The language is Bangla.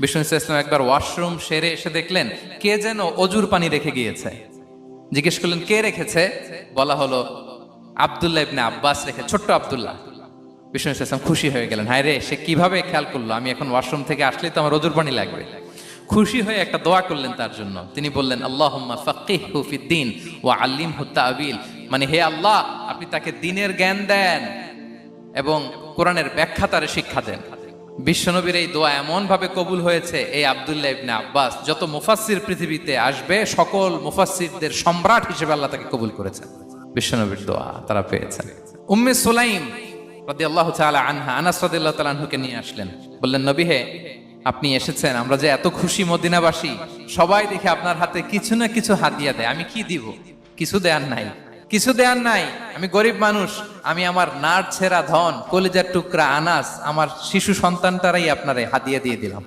বিষ্ণু ইসলাম একবার ওয়াশরুম সেরে এসে দেখলেন কে যেন অজুর পানি রেখে গিয়েছে। জিজ্ঞেস করলেন কে রেখেছে, বলা হলো আব্দুল্লাহ ইবনে আব্বাস রেখে, ছোট্ট আব্দুল্লাহ। বিষ্ণু ইসলাম খুশি হয়ে গেলেন, হায় রে, সে কিভাবে খেয়াল করলো, আমি এখন ওয়াশরুম থেকে আসলেই তো আমার অজুর পানি লাগবে। খুশি হয়ে একটা দোয়া করলেন তার জন্য। তিনি বললেন আল্লাহুম্মা ফাক্কিহহু ফিদ্দীন ওয়া আল্লিমহু তা'বীল, মানে হে আল্লাহ, আপনি তাকে দ্বীনের জ্ঞান দেন এবং কোরআনের ব্যাখ্যা তারে শিক্ষা দেন। বিশ্বনবীর এই দোয়া এমন ভাবে কবুল হয়েছে, এই আব্দুল্লাহ ইবনে আব্বাস যত মুফাসসির পৃথিবীতে আসবে সকল মুফাসসিরদের সম্রাট হিসেবে আল্লাহ তাকে কবুল করেছেন। বিশ্বনবীর দোয়া তারা পেয়েছেন। উম্মে সুলাইম রাদিয়াল্লাহু তাআলা আনহা আনাস রাদিয়াল্লাহু তাআলা আনহুকে নিয়ে আসলেন, বললেন নবী হে, আপনি এসেছেন, আমরা যে এত খুশি মদিনাবাসী, সবাই দেখে আপনার হাতে কিছু না কিছু হাদিয়া দেয়, আমি কি দিব? কিছু দেয়ার নাই, কিছু দেয়ার নাই, আমি গরিব মানুষ, আমি আমার নাড় ছেঁড়া ধন, কলিজার টুকরা আনাস, আমার শিশু সন্তানটারাই আপনারে হাদিয়া দিয়ে দিলাম।